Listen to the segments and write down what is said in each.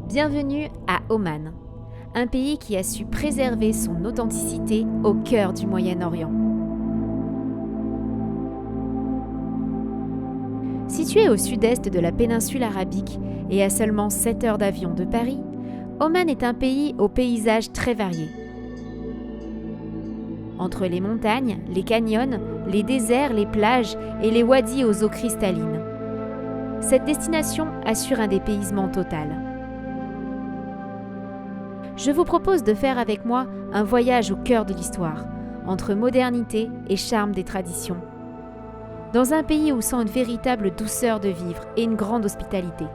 Bienvenue à Oman, un pays qui a su préserver son authenticité au cœur du Moyen-Orient. Situé au sud-est de la péninsule arabique et à seulement 7 heures d'avion de Paris, Oman est un pays aux paysages très variés. Entre les montagnes, les canyons, les déserts, les plages et les wadis aux eaux cristallines, cette destination assure un dépaysement total. Je vous propose de faire avec moi un voyage au cœur de l'histoire, entre modernité et charme des traditions. Dans un pays où sent une véritable douceur de vivre et une grande hospitalité.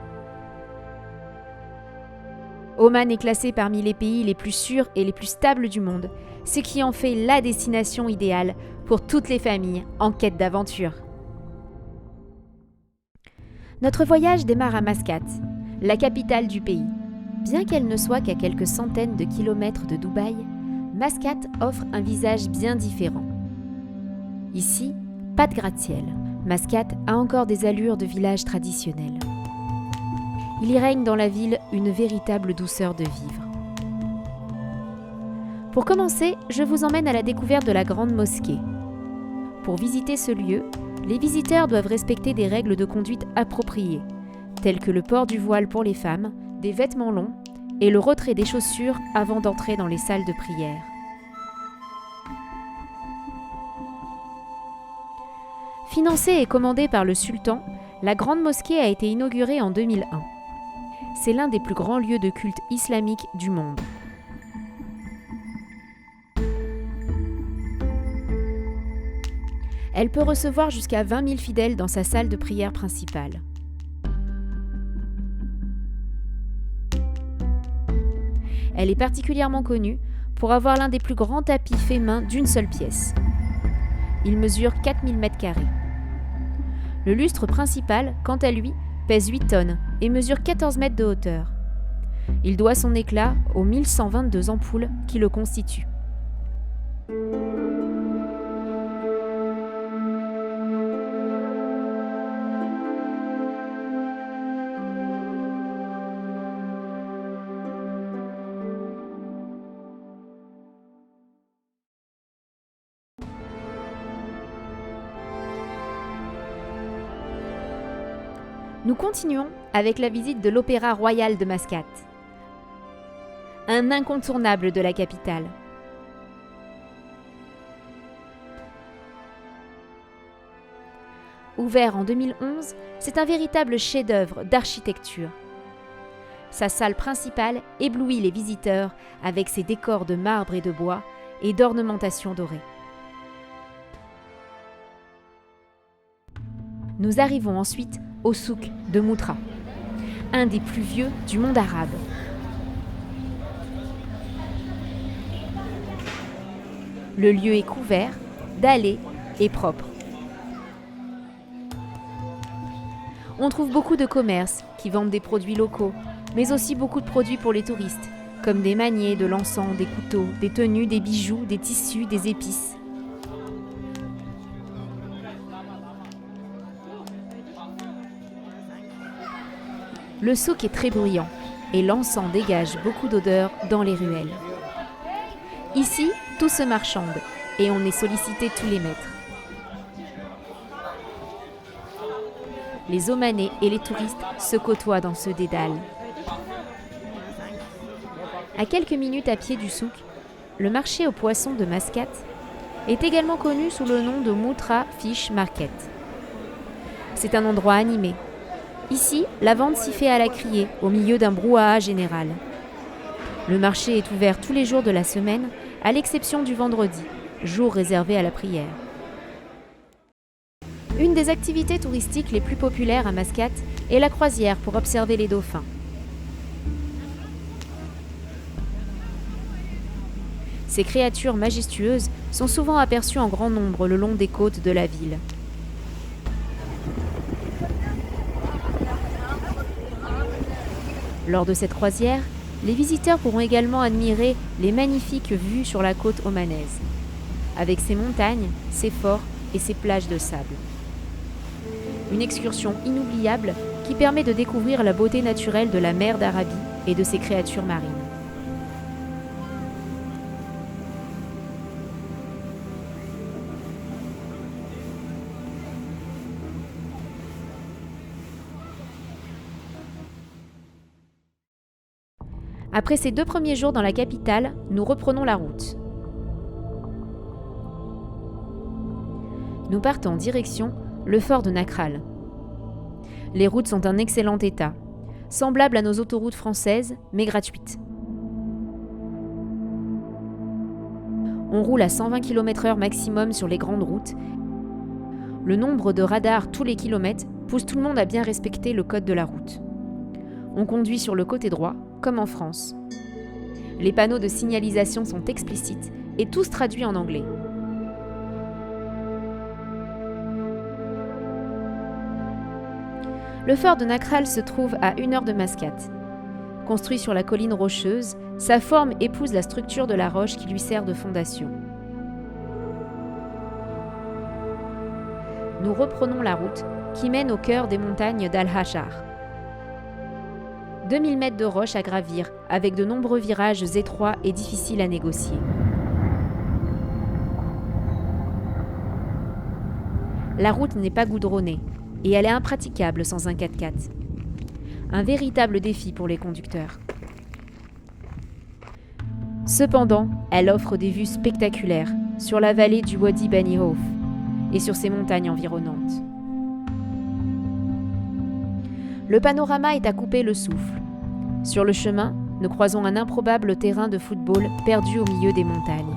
Oman est classé parmi les pays les plus sûrs et les plus stables du monde, ce qui en fait la destination idéale pour toutes les familles en quête d'aventure. Notre voyage démarre à Mascate, la capitale du pays. Bien qu'elle ne soit qu'à quelques centaines de kilomètres de Dubaï, Mascate offre un visage bien différent. Ici, pas de gratte-ciel. Mascate a encore des allures de village traditionnel. Il y règne dans la ville une véritable douceur de vivre. Pour commencer, je vous emmène à la découverte de la Grande Mosquée. Pour visiter ce lieu, les visiteurs doivent respecter des règles de conduite appropriées, telles que le port du voile pour les femmes, des vêtements longs et le retrait des chaussures avant d'entrer dans les salles de prière. Financée et commandée par le sultan, la Grande Mosquée a été inaugurée en 2001. C'est l'un des plus grands lieux de culte islamique du monde. Elle peut recevoir jusqu'à 20 000 fidèles dans sa salle de prière principale. Elle est particulièrement connue pour avoir l'un des plus grands tapis faits main d'une seule pièce. Il mesure 4000 m². Le lustre principal, quant à lui, pèse 8 tonnes et mesure 14 mètres de hauteur. Il doit son éclat aux 1122 ampoules qui le constituent. Nous continuons avec la visite de l'Opéra Royal de Mascate, un incontournable de la capitale. Ouvert en 2011, c'est un véritable chef-d'œuvre d'architecture. Sa salle principale éblouit les visiteurs avec ses décors de marbre et de bois et d'ornementation dorée. Nous arrivons ensuite au souk de Moutra, un des plus vieux du monde arabe. Le lieu est couvert, dallé et propre. On trouve beaucoup de commerces qui vendent des produits locaux, mais aussi beaucoup de produits pour les touristes, comme des maniers, de l'encens, des couteaux, des tenues, des bijoux, des tissus, des épices. Le souk est très bruyant et l'encens dégage beaucoup d'odeur dans les ruelles. Ici, tout se marchande et on est sollicité tous les mètres. Les Omanais et les touristes se côtoient dans ce dédale. À quelques minutes à pied du souk, le marché aux poissons de Mascate est également connu sous le nom de Moutra Fish Market. C'est un endroit animé. Ici, la vente s'y fait à la criée, au milieu d'un brouhaha général. Le marché est ouvert tous les jours de la semaine, à l'exception du vendredi, jour réservé à la prière. Une des activités touristiques les plus populaires à Mascate est la croisière pour observer les dauphins. Ces créatures majestueuses sont souvent aperçues en grand nombre le long des côtes de la ville. Lors de cette croisière, les visiteurs pourront également admirer les magnifiques vues sur la côte omanaise, avec ses montagnes, ses forts et ses plages de sable. Une excursion inoubliable qui permet de découvrir la beauté naturelle de la mer d'Arabie et de ses créatures marines. Après ces 2 premiers jours dans la capitale, nous reprenons la route. Nous partons en direction le fort de Nakral. Les routes sont en excellent état, semblables à nos autoroutes françaises, mais gratuites. On roule à 120 km/h maximum sur les grandes routes. Le nombre de radars tous les kilomètres pousse tout le monde à bien respecter le code de la route. On conduit sur le côté droit, comme en France. Les panneaux de signalisation sont explicites et tous traduits en anglais. Le fort de Nakral se trouve à 1 heure de Mascate. Construit sur la colline rocheuse, sa forme épouse la structure de la roche qui lui sert de fondation. Nous reprenons la route qui mène au cœur des montagnes d'Al-Hajar. 2000 mètres de roches à gravir, avec de nombreux virages étroits et difficiles à négocier. La route n'est pas goudronnée, et elle est impraticable sans un 4x4. Un véritable défi pour les conducteurs. Cependant, elle offre des vues spectaculaires sur la vallée du Wadi Bani Auf et sur ses montagnes environnantes. Le panorama est à couper le souffle. Sur le chemin, nous croisons un improbable terrain de football perdu au milieu des montagnes.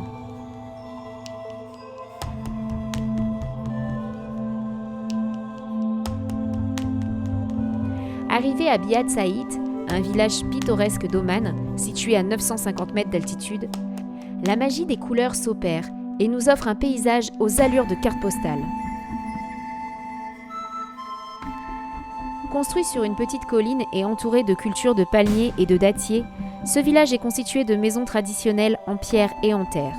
Arrivé à Biat Saïd, un village pittoresque d'Oman, situé à 950 mètres d'altitude, la magie des couleurs s'opère et nous offre un paysage aux allures de carte postale. Construit sur une petite colline et entouré de cultures de palmiers et de dattiers, ce village est constitué de maisons traditionnelles en pierre et en terre.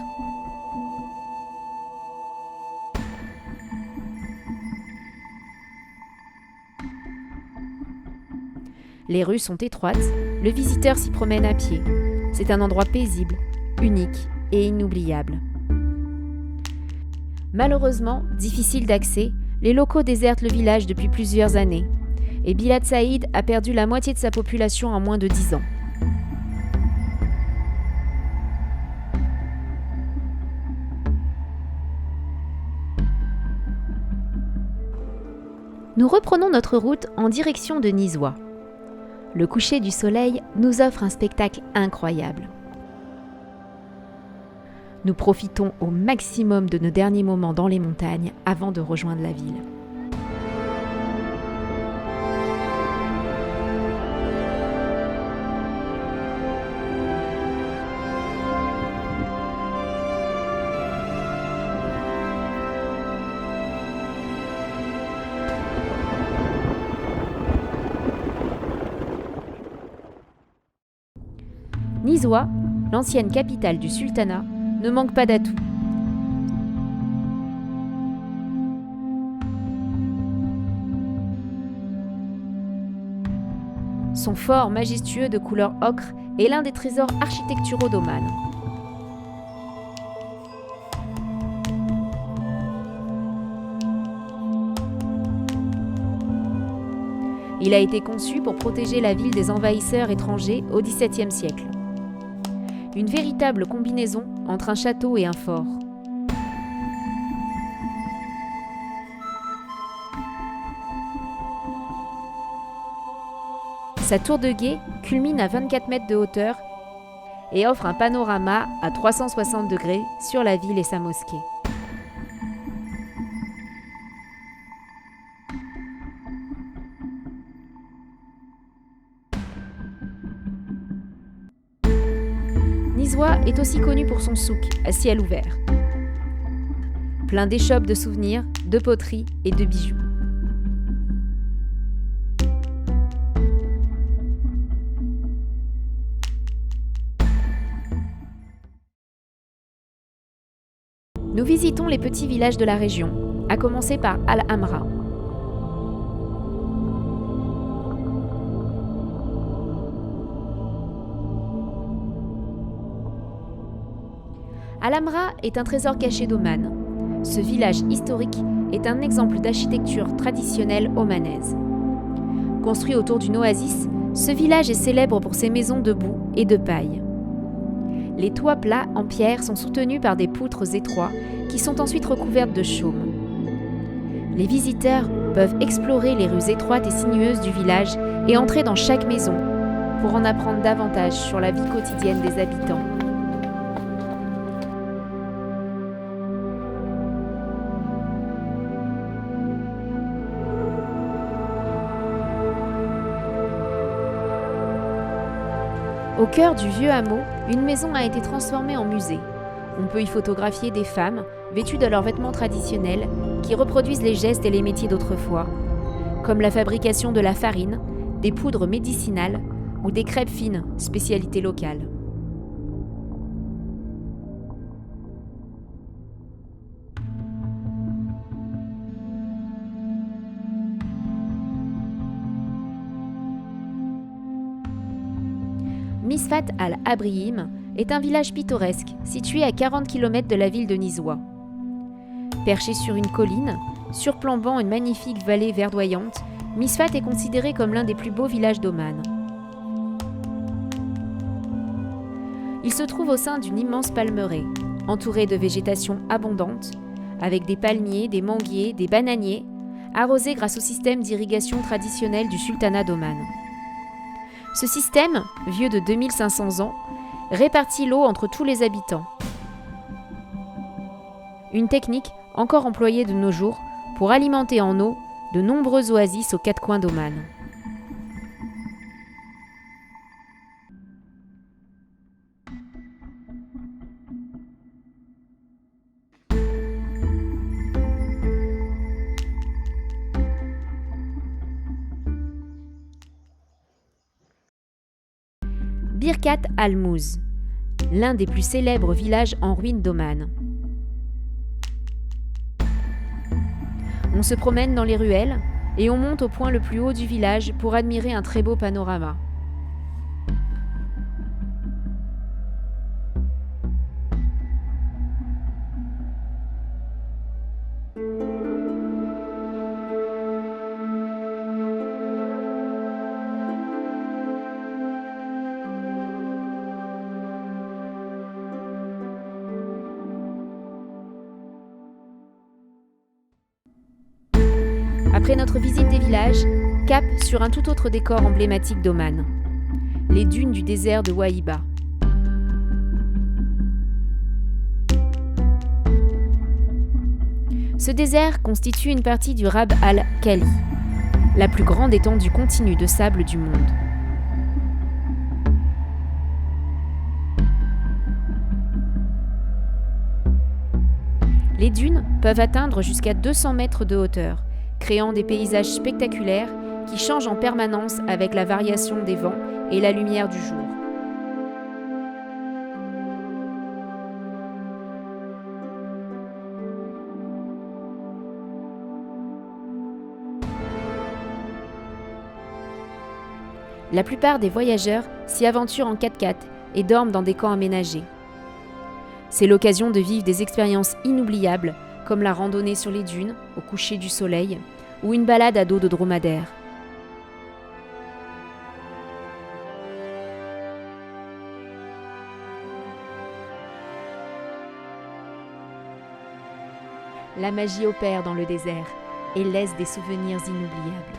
Les rues sont étroites, le visiteur s'y promène à pied. C'est un endroit paisible, unique et inoubliable. Malheureusement, difficile d'accès, les locaux désertent le village depuis plusieurs années. Et Biat Saïd a perdu la moitié de sa population en moins de 10 ans. Nous reprenons notre route en direction de Nizwa. Le coucher du soleil nous offre un spectacle incroyable. Nous profitons au maximum de nos derniers moments dans les montagnes avant de rejoindre la ville. Nizwa, l'ancienne capitale du sultanat, ne manque pas d'atouts. Son fort majestueux de couleur ocre est l'un des trésors architecturaux d'Oman. Il a été conçu pour protéger la ville des envahisseurs étrangers au XVIIe siècle. Une véritable combinaison entre un château et un fort. Sa tour de guet culmine à 24 mètres de hauteur et offre un panorama à 360 degrés sur la ville et sa mosquée. Nizwa est aussi connu pour son souk à ciel ouvert, plein d'échoppes de souvenirs, de poteries et de bijoux. Nous visitons les petits villages de la région, à commencer par Al-Amra. Alhambra est un trésor caché d'Oman. Ce village historique est un exemple d'architecture traditionnelle omanaise. Construit autour d'une oasis, ce village est célèbre pour ses maisons de boue et de paille. Les toits plats en pierre sont soutenus par des poutres étroits qui sont ensuite recouvertes de chaume. Les visiteurs peuvent explorer les rues étroites et sinueuses du village et entrer dans chaque maison pour en apprendre davantage sur la vie quotidienne des habitants. Au cœur du vieux hameau, une maison a été transformée en musée. On peut y photographier des femmes vêtues de leurs vêtements traditionnels qui reproduisent les gestes et les métiers d'autrefois, comme la fabrication de la farine, des poudres médicinales ou des crêpes fines, spécialité locale. Misfat al-Abrihim est un village pittoresque situé à 40 km de la ville de Nizwa. Perché sur une colline, surplombant une magnifique vallée verdoyante, Misfat est considéré comme l'un des plus beaux villages d'Oman. Il se trouve au sein d'une immense palmeraie, entourée de végétation abondante, avec des palmiers, des manguiers, des bananiers, arrosés grâce au système d'irrigation traditionnel du sultanat d'Oman. Ce système, vieux de 2500 ans, répartit l'eau entre tous les habitants. Une technique encore employée de nos jours pour alimenter en eau de nombreuses oasis aux quatre coins d'Oman. Birkat al-Mouz, l'un des plus célèbres villages en ruine d'Oman. On se promène dans les ruelles et on monte au point le plus haut du village pour admirer un très beau panorama. Après notre visite des villages, cap sur un tout autre décor emblématique d'Oman, les dunes du désert de Wahiba. Ce désert constitue une partie du Rab al-Khali, la plus grande étendue continue de sable du monde. Les dunes peuvent atteindre jusqu'à 200 mètres de hauteur, créant des paysages spectaculaires qui changent en permanence avec la variation des vents et la lumière du jour. La plupart des voyageurs s'y aventurent en 4x4 et dorment dans des camps aménagés. C'est l'occasion de vivre des expériences inoubliables, comme la randonnée sur les dunes au coucher du soleil ou une balade à dos de dromadaire. La magie opère dans le désert et laisse des souvenirs inoubliables.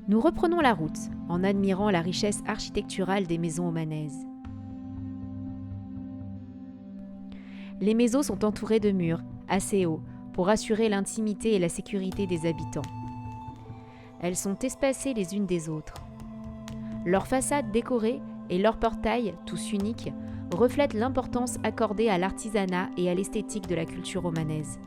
Nous reprenons la route en admirant la richesse architecturale des maisons omanaises. Les maisons sont entourées de murs assez hauts pour assurer l'intimité et la sécurité des habitants. Elles sont espacées les unes des autres. Leurs façades décorées et leurs portails, tous uniques, reflètent l'importance accordée à l'artisanat et à l'esthétique de la culture omanaise.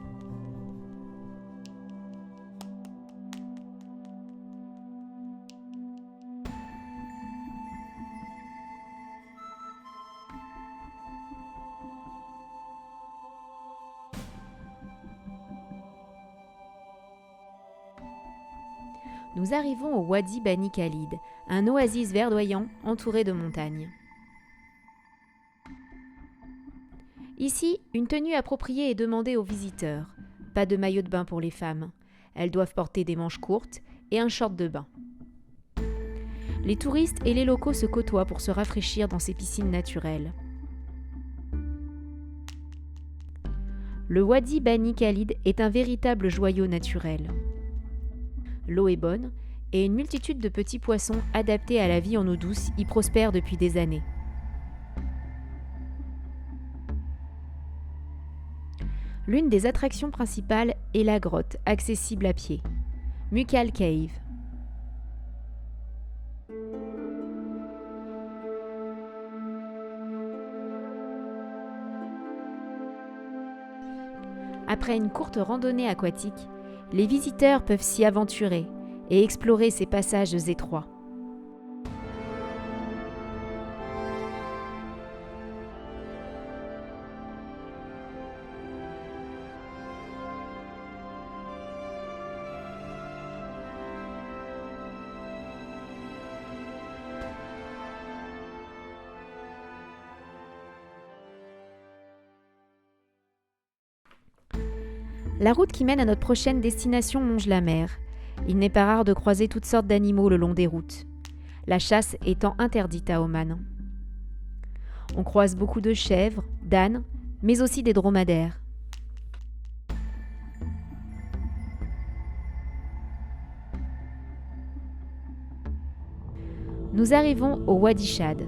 Nous arrivons au Wadi Bani Khalid, un oasis verdoyant entouré de montagnes. Ici, une tenue appropriée est demandée aux visiteurs. Pas de maillot de bain pour les femmes. Elles doivent porter des manches courtes et un short de bain. Les touristes et les locaux se côtoient pour se rafraîchir dans ces piscines naturelles. Le Wadi Bani Khalid est un véritable joyau naturel. L'eau est bonne et une multitude de petits poissons adaptés à la vie en eau douce y prospèrent depuis des années. L'une des attractions principales est la grotte, accessible à pied. Mughal Cave. Après une courte randonnée aquatique, les visiteurs peuvent s'y aventurer et explorer ces passages étroits. La route qui mène à notre prochaine destination longe la mer. Il n'est pas rare de croiser toutes sortes d'animaux le long des routes, la chasse étant interdite à Oman. On croise beaucoup de chèvres, d'ânes, mais aussi des dromadaires. Nous arrivons au Wadi Shad,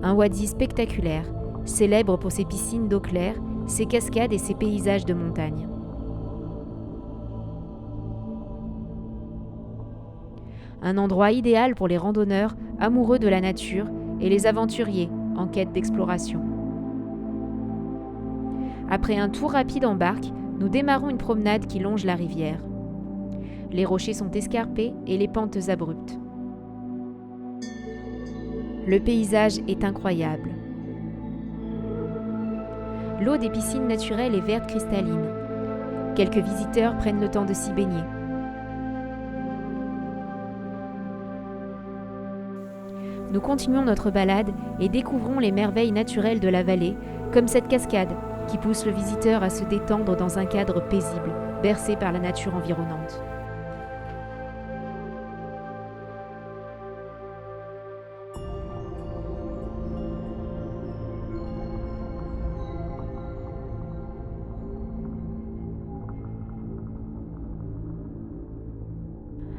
un wadi spectaculaire, célèbre pour ses piscines d'eau claire, ses cascades et ses paysages de montagne. Un endroit idéal pour les randonneurs amoureux de la nature et les aventuriers en quête d'exploration. Après un tour rapide en barque, nous démarrons une promenade qui longe la rivière. Les rochers sont escarpés et les pentes abruptes. Le paysage est incroyable. L'eau des piscines naturelles est verte cristalline. Quelques visiteurs prennent le temps de s'y baigner. Nous continuons notre balade et découvrons les merveilles naturelles de la vallée, comme cette cascade qui pousse le visiteur à se détendre dans un cadre paisible, bercé par la nature environnante.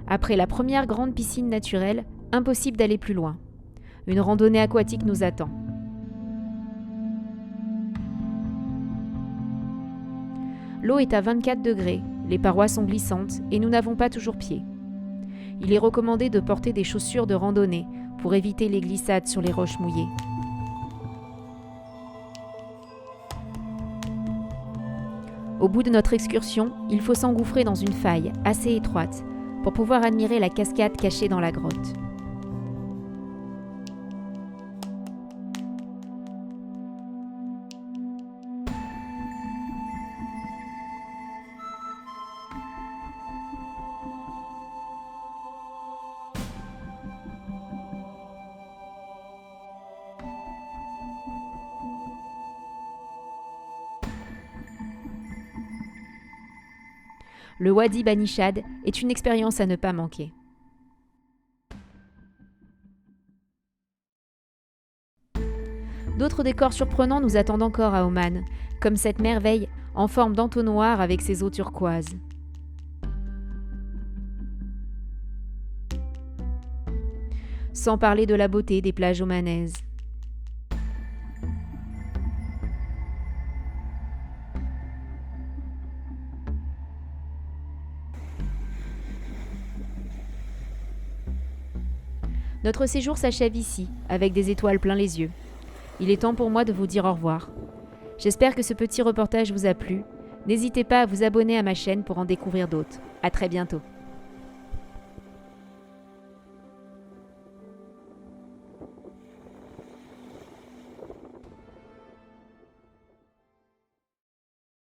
Après la première grande piscine naturelle, impossible d'aller plus loin. Une randonnée aquatique nous attend. L'eau est à 24 degrés, les parois sont glissantes et nous n'avons pas toujours pied. Il est recommandé de porter des chaussures de randonnée pour éviter les glissades sur les roches mouillées. Au bout de notre excursion, il faut s'engouffrer dans une faille assez étroite pour pouvoir admirer la cascade cachée dans la grotte. Le Wadi Bani Shad est une expérience à ne pas manquer. D'autres décors surprenants nous attendent encore à Oman, comme cette merveille en forme d'entonnoir avec ses eaux turquoises. Sans parler de la beauté des plages omanaises. Notre séjour s'achève ici, avec des étoiles plein les yeux. Il est temps pour moi de vous dire au revoir. J'espère que ce petit reportage vous a plu. N'hésitez pas à vous abonner à ma chaîne pour en découvrir d'autres. À très bientôt.